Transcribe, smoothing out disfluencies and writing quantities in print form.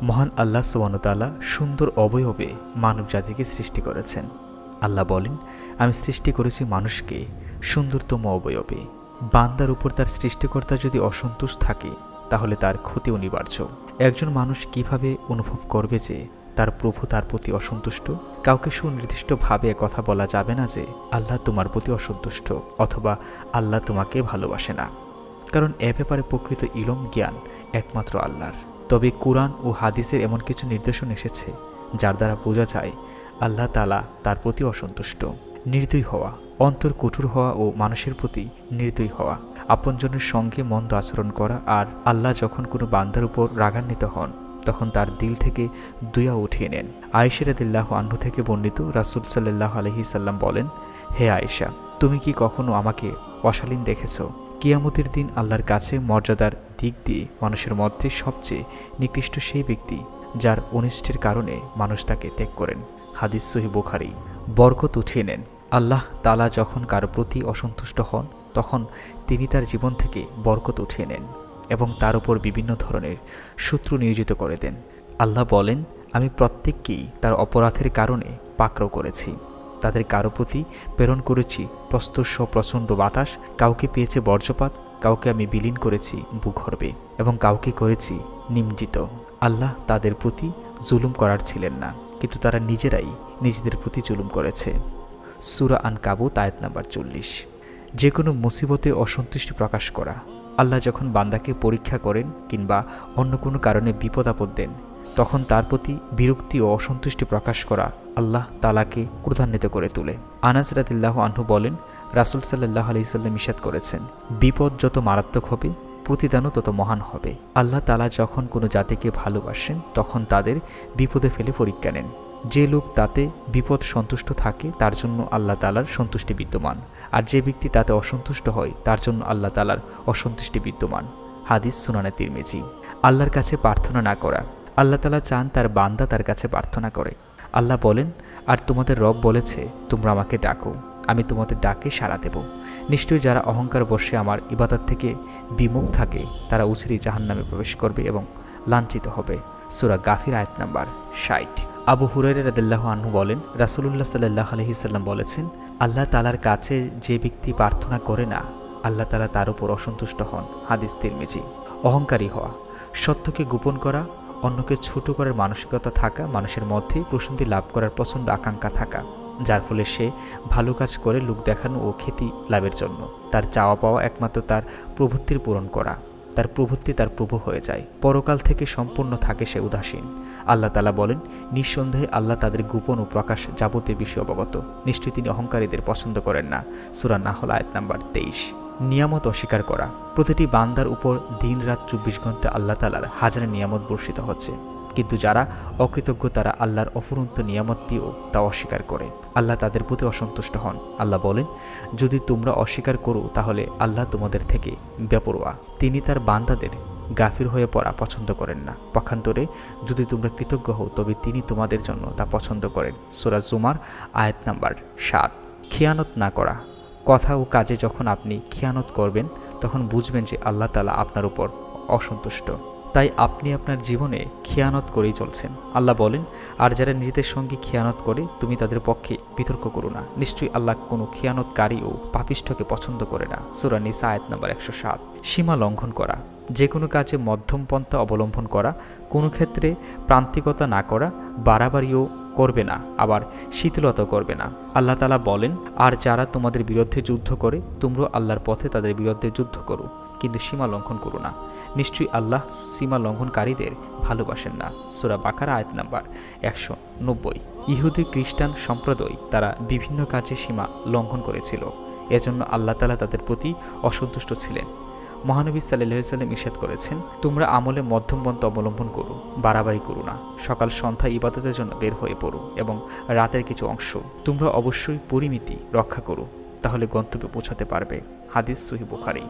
মহান আল্লাহ সুবহানাহু ওয়া তাআলা সুন্দর অবয়বে মানব জাতিকে সৃষ্টি করেছেন। আল্লাহ বলেন, আমি সৃষ্টি করেছি মানুষকে সুন্দরতম অবয়বে। বান্দার উপর তার সৃষ্টিকর্তা যদি অসন্তুষ্ট থাকে তাহলে তার ক্ষতি অনিবার্য। একজন মানুষ কিভাবে অনুভব করবে যে তার প্রভু তার প্রতি অসন্তুষ্ট? কাউকে সুনির্দিষ্টভাবে কথা বলা যাবে না যে আল্লাহ তোমার প্রতি অসন্তুষ্ট অথবা আল্লাহ তোমাকে ভালোবাসে না, কারণ এ ব্যাপারে প্রকৃত ইলম জ্ঞান একমাত্র আল্লাহর। তবে কুরআন ও হাদিসের এমন কিছু নির্দেশন এসেছে যার দ্বারা বোঝা যায় আল্লাহ তাআলা তার প্রতি অসন্তুষ্ট। নির্দয়ী হওয়া, অন্তর কঠোর হওয়া ও মানুষের প্রতি নির্দয়ী হওয়া, আপনজনের সঙ্গে মন্দ আচরণ করা। আর আল্লাহ যখন কোনো বান্দার উপর রাগান্বিত হন তখন তার দিল থেকে দয়া উঠিয়ে নেন। আয়েশা রাদিয়াল্লাহু আনহা থেকে বর্ণিত, রাসূল সাল্লাল্লাহু আলাইহি সাল্লাম বলেন, হে আয়েশা, তুমি কি কখনো আমাকে অশালীন দেখেছ? কিয়ামতের দিন আল্লাহর কাছে মর্যাদার দিক দিয়ে মানুষের মধ্যে সবচেয়ে নিকৃষ্ট সেই ব্যক্তি যার অনিষ্টের কারণে মানুষ তাকে ত্যাগ করেন। হাদিস সহিহ বুখারী। বরকত উঠিয়ে নেন। আল্লাহ তাআলা যখন কারো প্রতি অসন্তুষ্ট হন তখন তিনি তার জীবন থেকে বরকত উঠিয়ে নেন এবং তার উপর বিভিন্ন ধরনের শত্রু নিয়োজিত করে দেন। আল্লাহ বলেন, আমি প্রত্যেককেই তার অপরাধের কারণে পাকড়াও করেছি। তাদের কারো প্রতি প্রেরণ করেছি প্রস্তর প্রচণ্ড বাতাস, কাউকে পেয়েছে বজ্রপাত, কাউকে আমি বিলীন করেছি ভূগর্ভে এবং কাউকে করেছি নিমজ্জিত। আল্লাহ তাদের প্রতি জুলুম করার ছিলেন না, কিন্তু তারা নিজেরাই নিজেদের প্রতি জুলুম করেছে। সূরা আনকাবুত আয়াত নাম্বার 40। যে কোনো মুসিবতে অসন্তুষ্টি প্রকাশ করা। আল্লাহ যখন বান্দাকে পরীক্ষা করেন কিংবা অন্য কোনো কারণে বিপদ আপদ দেন তখন তার প্রতি বিরক্তি ও অসন্তুষ্টি প্রকাশ করা আল্লাহ তাআলাকে ক্রোধান্বিত করে তোলে। আনাস রাদিয়াল্লাহু আনহু বলেন, রাসূল সাল্লাল্লাহু আলাইহি সাল্লাম ইরশাদ করেছেন, বিপদ যত মারাত্মক হবে প্রতিদানও তত মহান হবে। আল্লাহ তাআলা যখন কোনো জাতিকে ভালোবাসেন তখন তাদের বিপদে ফেলে পরীক্ষা নেন। যে লোক তাতে বিপদ সন্তুষ্ট থাকে তার জন্য আল্লাহ তাআলার সন্তুষ্টি বিদ্যমান, আর যে ব্যক্তি তাতে অসন্তুষ্ট হয় তার জন্য আল্লাহ তাআলার অসন্তুষ্টি বিদ্যমান। হাদিস সুনানে তিরমিজি। আল্লাহর কাছে প্রার্থনা না করা। আল্লাহ তাআলা চান তার বান্দা তার কাছে প্রার্থনা করে। আল্লাহ বলেন, আর তোমাদের রব বলেছে, তোমরা আমাকে ডাকো, আমি তোমাদের ডাকে সাড়া দেব। নিশ্চয়ই যারা অহংকার বশে আমার ইবাদত থেকে বিমুখ থাকে তারা উসরি জাহান্নামে প্রবেশ করবে এবং লাঞ্ছিত হবে। সূরা গাফির আয়াত নাম্বার 60। আবু হুরায়রা রাদিয়াল্লাহু আনহু বলেন, রাসূলুল্লাহ সাল্লাল্লাহু আলাইহি সাল্লাম বলেছেন, আল্লাহ তাআলার কাছে যে ব্যক্তি প্রার্থনা করে না আল্লাহ তাআলা তার উপর অসন্তুষ্ট হন। হাদিস তিরমিজি। অহংকারী হওয়া, সত্যকে গোপন করা, অন্যকে ছোট করার মানসিকতা থাকা, মানুষের মধ্যে প্রশান্তি লাভ করার প্রচণ্ড আকাঙ্ক্ষা থাকা, যার ফলে সে ভালো কাজ করে লোক দেখানো ও খ্যাতি লাভের জন্য তার চাওয়া পাওয়া একমাত্র তার প্রবৃত্তির পূরণ করা। তার প্রবৃত্তি তার প্রভু হয়ে যায়। পরকাল থেকে সম্পূর্ণ থাকে সে উদাসীন। আল্লাহ তাআলা বলেন, নিঃসন্দেহে আল্লাহ তাদের গোপন ও প্রকাশ যাবতীয় বিষয় অবগত। নিশ্চয়ই তিনি অহংকারীদের পছন্দ করেন না। সূরা নাহল আয়াত নাম্বার 23। নিয়ামত অস্বীকার করা। প্রতিটি বান্দার উপর দিন রাত 24 ঘন্টা আল্লাহ তাআলার হাজার নিয়ামত বর্ষিত হচ্ছে, কিন্তু যারা অকৃতজ্ঞ তারা আল্লাহর অফুরন্ত নিয়ামত পেয়েও তা অস্বীকার করে। আল্লাহ তাদের প্রতি অসন্তুষ্ট হন। আল্লাহ বলেন, যদি তোমরা অস্বীকার করো তাহলে আল্লাহ তোমাদের থেকে বেপরোয়া। তিনি তার বান্দাদের গাফির হয়ে পড়া পছন্দ করেন না। পক্ষান্তরে যদি তোমরা কৃতজ্ঞ হও তবে তিনি তোমাদের জন্য তা পছন্দ করেন। সূরা জুমার আয়াত নাম্বার 7। খিয়ানত না করা। কথা ও কাজে যখন আপনি খিয়ানত করবেন তখন বুঝবেন যে আল্লাহ তাআলা আপনার উপর অসন্তুষ্ট। তাই আপনি আপনার জীবনে খিয়ানত করেই চলছেন। আল্লাহ বলেন, আর যারা নিজেদের সঙ্গে খিয়ানত করে তুমি তাদের পক্ষে বিতর্ক করো না। নিশ্চয়ই আল্লাহ কোনো খিয়ানতকারী ও পাপিষ্ঠকে পছন্দ করে না। সূরা নিসা আয়াত নাম্বার 107। সীমা লঙ্ঘন করা। যে কোনো কাজে মধ্যম পন্থা অবলম্বন করা, কোনো ক্ষেত্রে প্রান্তিকতা না করা, বাড়াবাড়িও করবে না আবার শীতলতাও করবে না। আল্লাহ তাআলা বলেন, আর যারা তোমাদের বিরুদ্ধে যুদ্ধ করে তোমরাও আল্লাহর পথে তাদের বিরুদ্ধে যুদ্ধ করো, কিন্তু সীমা লঙ্ঘন করো না। নিশ্চয়ই আল্লাহ সীমা লঙ্ঘনকারীদের ভালোবাসেন না। সূরা বাকারা আয়াত নাম্বার 190। ইহুদি খ্রিস্টান সম্প্রদায় তারা বিভিন্ন কাজে সীমা লঙ্ঘন করেছিল, এজন্য আল্লাহ তাআলা তাদের প্রতি অসন্তুষ্ট ছিলেন। মহানবী সাল্লাল্লাহু আলাইহি ওয়াসাল্লাম ইরশাদ করেছেন, তোমরা আমলে মধ্যম পন্থা অবলম্বন করো, বাড়াবাড়ি করো না। সকাল সন্ধ্যা ইবাদতের জন্য বের হয়ে পড়ো এবং রাতের কিছু অংশ তোমরা অবশ্যই পরিমিতি রক্ষা করো, তাহলে গন্তব্যে পৌঁছাতে পারবে। হাদিস সহিহ বুখারী।